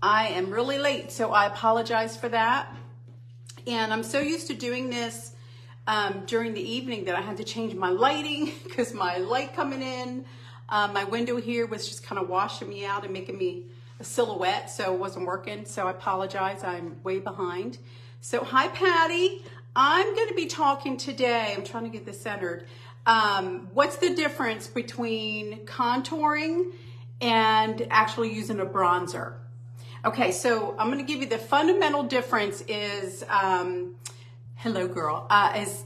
I am really late, so I apologize for that. And I'm so used to doing this during the evening that I had to change my lighting because my light coming in, my window here was just kind of washing me out and making me a silhouette, so it wasn't working. So I apologize, I'm way behind. So hi Patty, I'm going to be talking today, I'm trying to get this centered. What's the difference between contouring and actually using a bronzer? Okay, so I'm going to give you the fundamental difference is, hello girl,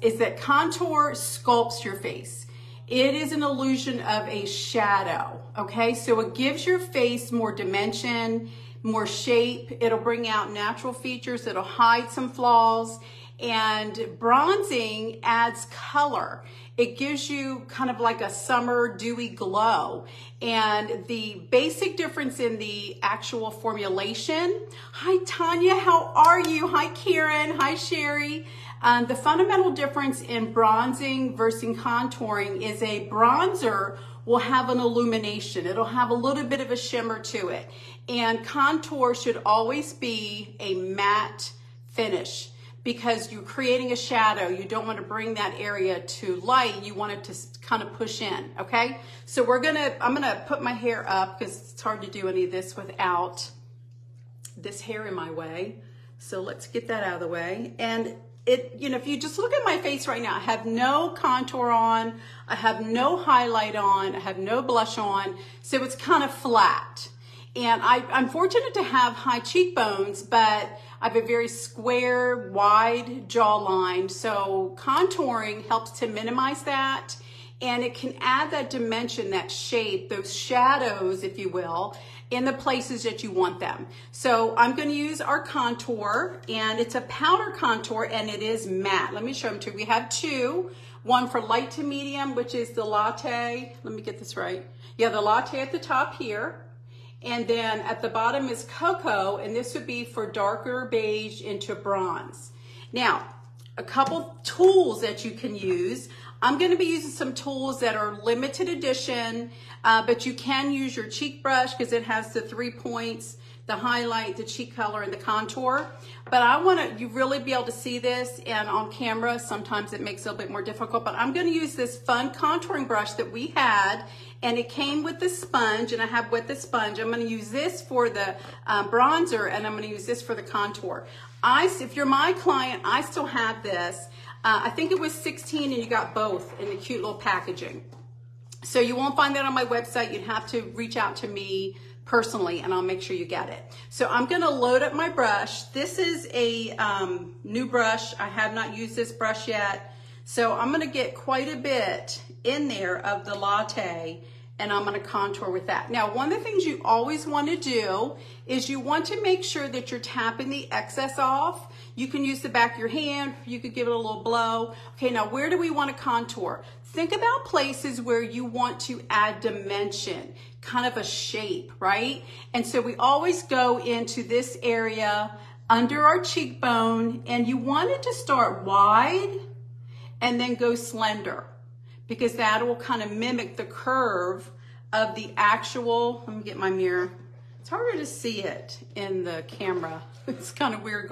is that contour sculpts your face. It is an illusion of a shadow, okay? So it gives your face more dimension, more shape. It'll bring out natural features. It'll hide some flaws. And bronzing adds color. It gives you kind of like a summer dewy glow. And the basic difference in the actual formulation. Hi, Tanya, how are you? Hi, Karen. Hi, Sherry. The fundamental difference in bronzing versus contouring is a bronzer will have an illumination. It'll have a little bit of a shimmer to it. And contour should always be a matte finish because you're creating a shadow. You don't want to bring that area to light. You want it to kind of push in, okay? So I'm gonna put my hair up because it's hard to do any of this without this hair in my way. So let's get that out of the way. And if you just look at my face right now, I have no contour on, I have no highlight on, I have no blush on, so it's kind of flat. And I'm fortunate to have high cheekbones, but I have a very square, wide jawline, so contouring helps to minimize that, and it can add that dimension, that shape, those shadows, if you will, in the places that you want them. So I'm going to use our contour, and it's a powder contour, and it is matte. Let me show them to you. We have two, one for light to medium, which is the latte. Let me get this right. Yeah, the latte at the top here. And then at the bottom is cocoa, and this would be for darker beige into bronze. Now, a couple tools that you can use. I'm going to be using some tools that are limited edition, but you can use your cheek brush because it has the 3 points, the highlight, the cheek color, and the contour. But I want you really be able to see this, and on camera, sometimes it makes it a little bit more difficult, but I'm going to use this fun contouring brush that we had, and it came with the sponge, and I have with the sponge. I'm going to use this for the bronzer, and I'm going to use this for the contour. If you're my client, I still have this. I think it was 16 and you got both in the cute little packaging. So you won't find that on my website. You'd have to reach out to me personally and I'll make sure you get it. So I'm gonna load up my brush. This is a new brush. I have not used this brush yet. So I'm gonna get quite a bit in there of the latte and I'm gonna contour with that. Now, one of the things you always wanna do is you want to make sure that you're tapping the excess off. You can use the back of your hand, you could give it a little blow. Okay, now where do we want to contour? Think about places where you want to add dimension, kind of a shape, right? And so we always go into this area under our cheekbone, and you want it to start wide and then go slender, because that will kind of mimic the curve of the actual, let me get my mirror. It's harder to see it in the camera. It's kind of weird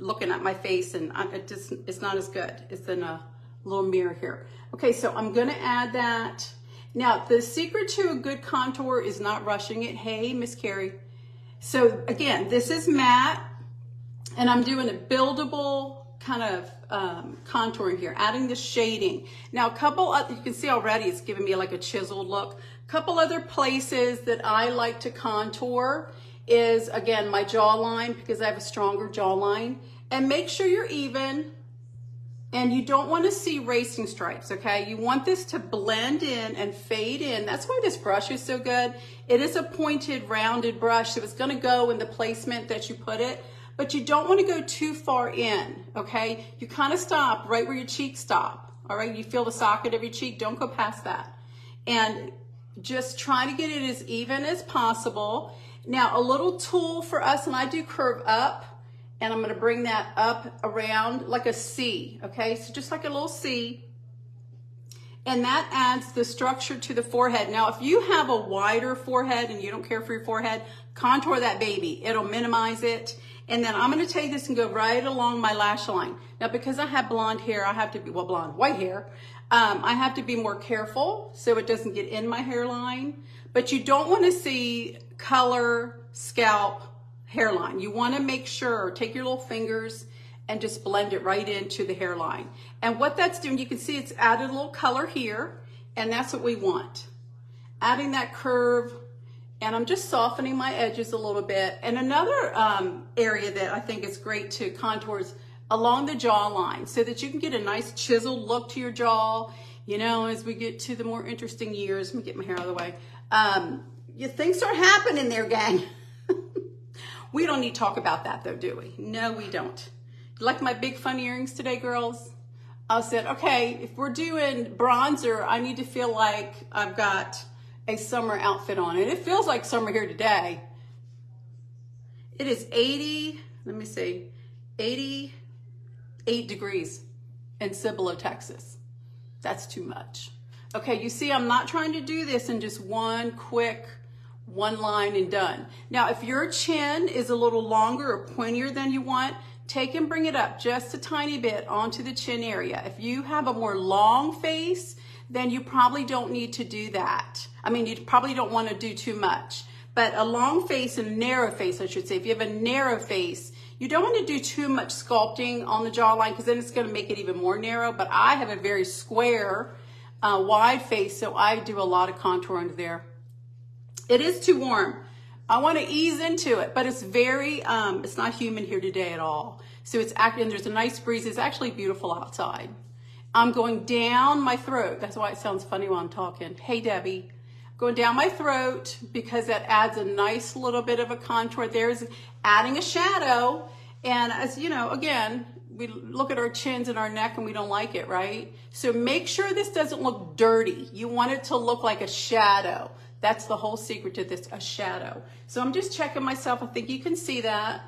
looking at my face, and it's not as good as in a little mirror here. Okay, so I'm gonna add that. Now, the secret to a good contour is not rushing it. Hey, Miss Carrie. So again, this is matte, and I'm doing a buildable kind of contouring here, adding the shading. Now, you can see already it's giving me like a chiseled look. A couple other places that I like to contour is, again, my jawline, because I have a stronger jawline. And make sure you're even, and you don't want to see racing stripes, okay? You want this to blend in and fade in. That's why this brush is so good. It is a pointed, rounded brush, so it's going to go in the placement that you put it, but you don't want to go too far in, okay? You kind of stop right where your cheeks stop, all right? You feel the socket of your cheek, don't go past that. And just try to get it as even as possible. Now, a little tool for us, and I do curve up, and I'm going to bring that up around like a C, okay? So just like a little C. And that adds the structure to the forehead. Now, if you have a wider forehead and you don't care for your forehead, contour that baby. It'll minimize it. And then I'm going to take this and go right along my lash line. Now, because I have blonde hair, I have to be, well, white hair, I have to be more careful so it doesn't get in my hairline. But you don't want to see color, scalp, hairline. You want to make sure, take your little fingers and just blend it right into the hairline. And what that's doing, you can see it's added a little color here, and that's what we want. Adding that curve, and I'm just softening my edges a little bit. And another area that I think is great to contour is along the jawline, so that you can get a nice chiseled look to your jaw. You know, as we get to the more interesting years, let me get my hair out of the way. Things start happening there, gang. We don't need to talk about that though, do we? No, we don't. Like my big fun earrings today, girls? I said, okay, if we're doing bronzer, I need to feel like I've got a summer outfit on. And it feels like summer here today. It is 88 degrees in Cibolo, Texas. That's too much. Okay, you see, I'm not trying to do this in just one quick one line and done. Now, if your chin is a little longer or pointier than you want, take and bring it up just a tiny bit onto the chin area. If you have a more long face, then you probably don't need to do that. I mean, you probably don't want to do too much. But a long face and a narrow face, I should say, if you have a narrow face, you don't want to do too much sculpting on the jawline because then it's going to make it even more narrow. But I have a very square, wide face, so I do a lot of contour under there. It is too warm. I want to ease into it, but it's very, it's not humid here today at all. So it's active, and there's a nice breeze. It's actually beautiful outside. I'm going down my throat. That's why it sounds funny while I'm talking. Hey, Debbie. Going down my throat because that adds a nice little bit of a contour. There's adding a shadow. And as you know, again, we look at our chins and our neck and we don't like it, right? So make sure this doesn't look dirty. You want it to look like a shadow. That's the whole secret to this, a shadow. So I'm just checking myself. I think you can see that.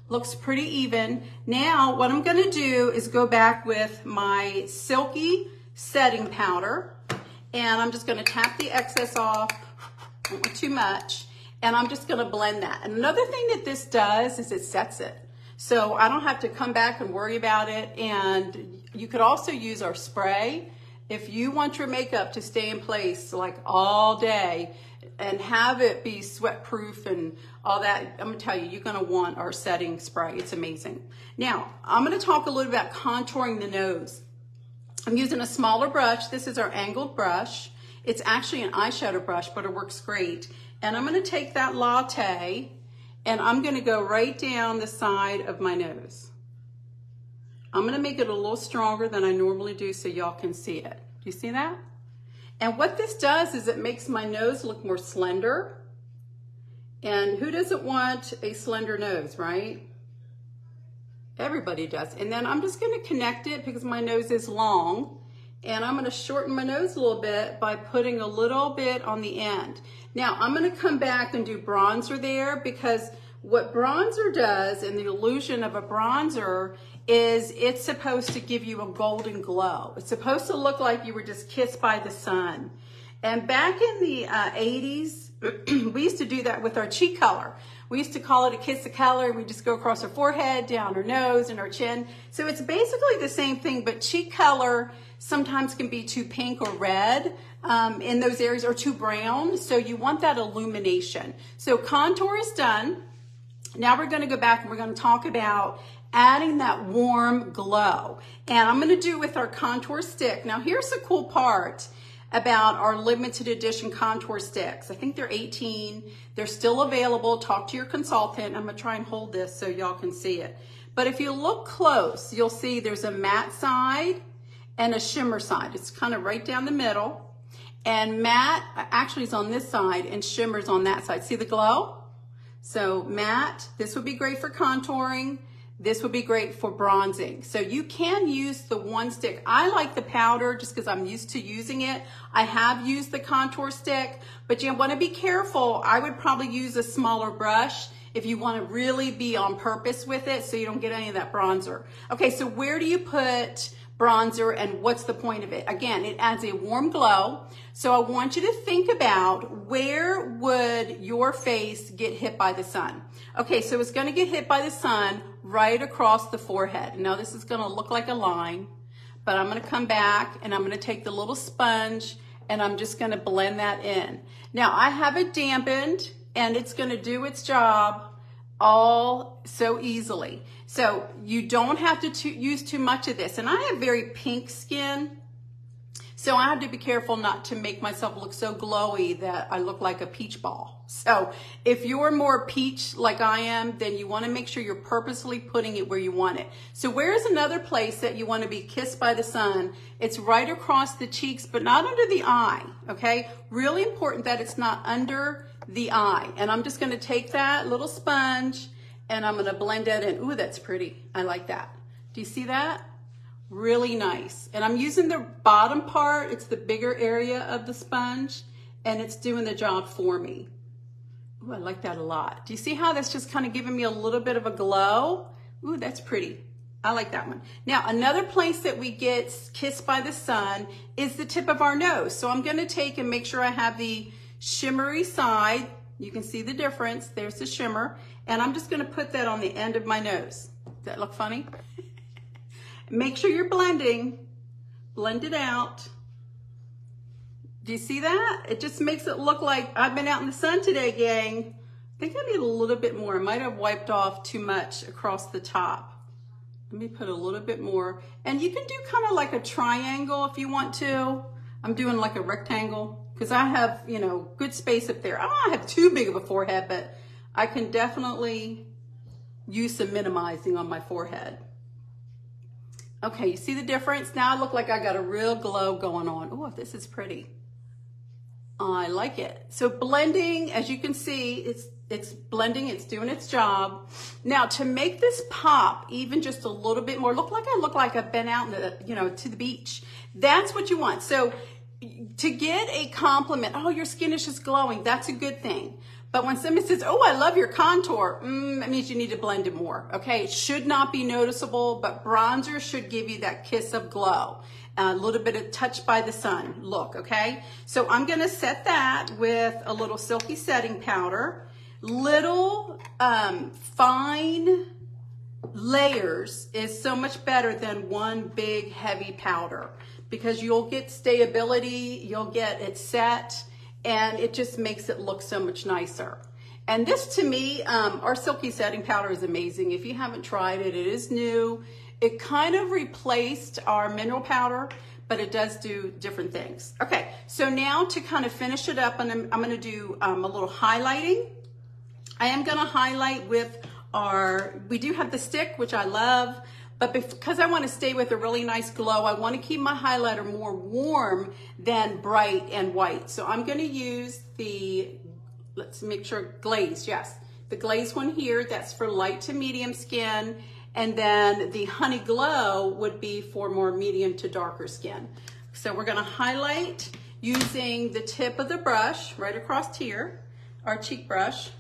Looks pretty even. Now, what I'm gonna do is go back with my Silky setting powder, and I'm just gonna tap the excess off, don't want too much, and I'm just gonna blend that. And another thing that this does is it sets it. So I don't have to come back and worry about it. And you could also use our spray. If you want your makeup to stay in place like all day and have it be sweat proof and all that, I'm gonna tell you, you're gonna want our setting spray. It's amazing. Now, I'm gonna talk a little bit about contouring the nose. I'm using a smaller brush. This is our angled brush. It's actually an eyeshadow brush, but it works great. And I'm gonna take that latte and I'm gonna go right down the side of my nose. I'm gonna make it a little stronger than I normally do so y'all can see it. Do you see that? And what this does is it makes my nose look more slender. And who doesn't want a slender nose, right? Everybody does. And then I'm just gonna connect it because my nose is long. And I'm gonna shorten my nose a little bit by putting a little bit on the end. Now I'm gonna come back and do bronzer there because what bronzer does, and the illusion of a bronzer, is it's supposed to give you a golden glow. It's supposed to look like you were just kissed by the sun. And back in the 80s, we used to do that with our cheek color. We used to call it a kiss of color. We just go across our forehead, down our nose, and our chin. So it's basically the same thing, but cheek color sometimes can be too pink or red in those areas, or too brown. So you want that illumination. So contour is done. Now we're gonna go back and we're gonna talk about adding that warm glow. And I'm gonna do with our contour stick. Now here's the cool part about our limited edition contour sticks. I think they're 18. They're still available. Talk to your consultant. I'm gonna try and hold this so y'all can see it. But if you look close, you'll see there's a matte side and a shimmer side. It's kind of right down the middle. And matte actually is on this side and shimmer's on that side. See the glow? So matte, this would be great for contouring. This would be great for bronzing. So you can use the one stick. I like the powder just because I'm used to using it. I have used the contour stick, but you want to be careful. I would probably use a smaller brush if you want to really be on purpose with it so you don't get any of that bronzer. Okay, so where do you put bronzer, and what's the point of it? Again, it adds a warm glow. So I want you to think about, where would your face get hit by the sun? Okay, so it's gonna get hit by the sun right across the forehead. Now this is gonna look like a line, but I'm gonna come back and I'm gonna take the little sponge and I'm just gonna blend that in. Now I have it dampened and it's gonna do its job all so easily. So you don't have to use too much of this. And I have very pink skin, so I have to be careful not to make myself look so glowy that I look like a peach ball. So if you're more peach like I am, then you want to make sure you're purposely putting it where you want it. So where's another place that you want to be kissed by the sun? It's right across the cheeks, but not under the eye, okay? Really important that it's not under the eye. And I'm just going to take that little sponge and I'm going to blend that in. Ooh, that's pretty. I like that. Do you see that? Really nice. And I'm using the bottom part. It's the bigger area of the sponge and it's doing the job for me. Ooh, I like that a lot. Do you see how that's just kind of giving me a little bit of a glow? Ooh, that's pretty. I like that one. Now, another place that we get kissed by the sun is the tip of our nose. So I'm going to take and make sure I have the shimmery side. You can see the difference. There's the shimmer. And I'm just going to put that on the end of my nose. Does that look funny? Make sure you're blending. Blend it out. Do you see that? It just makes it look like I've been out in the sun today, gang. I think I need a little bit more. I might have wiped off too much across the top. Let me put a little bit more. And you can do kind of like a triangle if you want to. I'm doing like a rectangle because I have, you know, good space up there. I don't have too big of a forehead, but I can definitely use some minimizing on my forehead. Okay, you see the difference? Now I look like I got a real glow going on. Oh, this is pretty. I like it. So blending, as you can see, it's blending, it's doing its job. Now to make this pop even just a little bit more, look like I've been out in the, you know, to the beach. That's what you want. So to get a compliment, oh, your skin is just glowing, that's a good thing. But when somebody says, oh, I love your contour, that means you need to blend it more, okay? It should not be noticeable, but bronzer should give you that kiss of glow. A little bit of touch by the sun look, okay? So I'm gonna set that with a little silky setting powder. Little fine layers is so much better than one big heavy powder because you'll get stability, you'll get it set, and it just makes it look so much nicer. And this to me, our silky setting powder is amazing. If you haven't tried it, it is new. It kind of replaced our mineral powder, but it does do different things. Okay, so now to kind of finish it up, I'm gonna do a little highlighting. I am gonna highlight with we do have the stick, which I love, but because I wanna stay with a really nice glow, I wanna keep my highlighter more warm than bright and white. So I'm gonna use let's make sure, glaze, yes. The glaze one here, that's for light to medium skin. And then the Honey Glow would be for more medium to darker skin. So we're gonna highlight using the tip of the brush right across here, our cheek brush.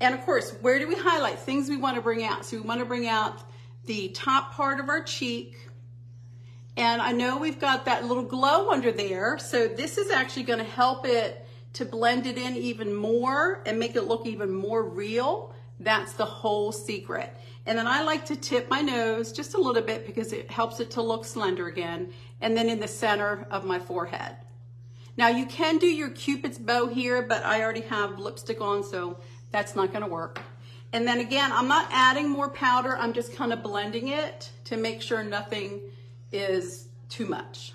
And of course, where do we highlight? Things we wanna bring out. So we wanna bring out the top part of our cheek. And I know we've got that little glow under there. So this is actually gonna help it to blend it in even more and make it look even more real. That's the whole secret. And then I like to tip my nose just a little bit because it helps it to look slender again. And then in the center of my forehead. Now you can do your Cupid's bow here, but I already have lipstick on, so that's not gonna work. And then again, I'm not adding more powder, I'm just kind of blending it to make sure nothing is too much.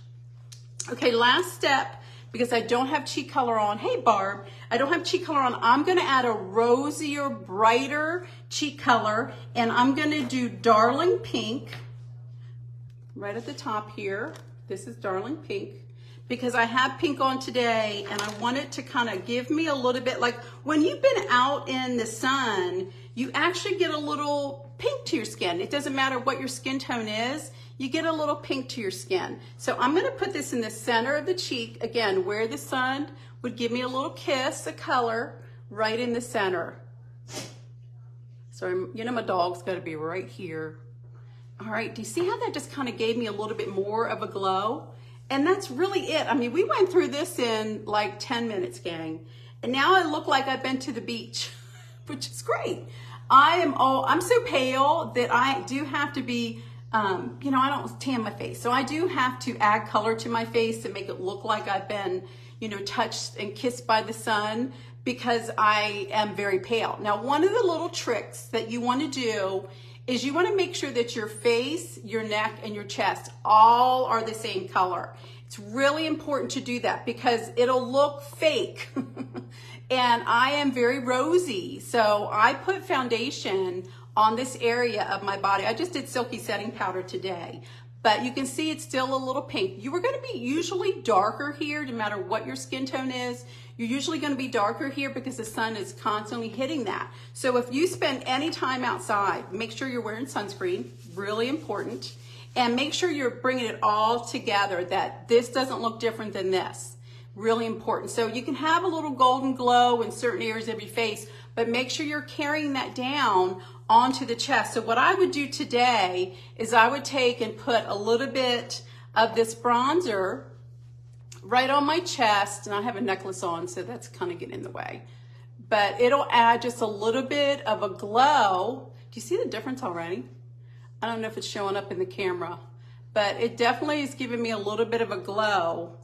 Okay, last step, because I don't have cheek color on. Hey Barb, I don't have cheek color on. I'm gonna add a rosier, brighter cheek color, and I'm gonna do Darling Pink right at the top here. This is Darling Pink, because I have pink on today, and I want it to kind of give me a little bit, like when you've been out in the sun, you actually get a little pink to your skin. It doesn't matter what your skin tone is, you get a little pink to your skin. So I'm gonna put this in the center of the cheek, again, where the sun would give me a little kiss, a color, right in the center. So, you know, my dog's gotta be right here. All right, do you see how that just kind of gave me a little bit more of a glow? And that's really it. I mean, we went through this in like 10 minutes, gang. And now I look like I've been to the beach, which is great. I'm so pale that I do have to be, you know, I don't tan my face. So I do have to add color to my face to make it look like I've been, you know, touched and kissed by the sun, because I am very pale. Now, one of the little tricks that you want to do is you want to make sure that your face, your neck, and your chest all are the same color. It's really important to do that because it'll look fake. And I am very rosy, so I put foundation on this area of my body. I just did Silky Setting Powder today, but you can see it's still a little pink. You are going to be usually darker here, no matter what your skin tone is. You're usually going to be darker here because the sun is constantly hitting that. So if you spend any time outside, make sure you're wearing sunscreen, really important, and make sure you're bringing it all together, that this doesn't look different than this. Really important. So you can have a little golden glow in certain areas of your face, but make sure you're carrying that down onto the chest. So what I would do today is I would take and put a little bit of this bronzer right on my chest, and I have a necklace on, so that's kind of getting in the way. But it'll add just a little bit of a glow. Do you see the difference already? I don't know if it's showing up in the camera, but it definitely is giving me a little bit of a glow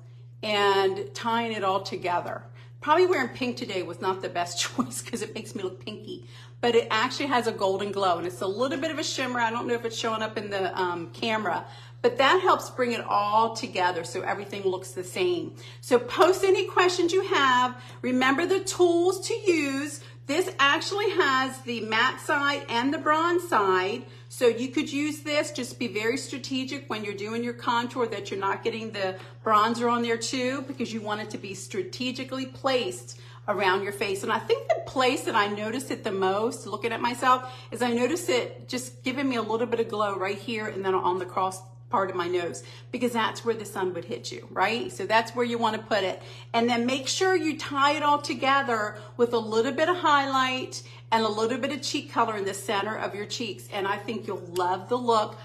and tying it all together. Probably wearing pink today was not the best choice because it makes me look pinky, but it actually has a golden glow and it's a little bit of a shimmer. I don't know if it's showing up in the camera, but that helps bring it all together so everything looks the same. So post any questions you have. Remember the tools to use. This actually has the matte side and the bronze side. So you could use this, just be very strategic when you're doing your contour that you're not getting the bronzer on there too, because you want it to be strategically placed around your face. And I think the place that I notice it the most, looking at myself, is I notice it just giving me a little bit of glow right here and then on the cross part of my nose, because that's where the sun would hit you, right? So that's where you want to put it. And then make sure you tie it all together with a little bit of highlight and a little bit of cheek color in the center of your cheeks. And I think you'll love the look.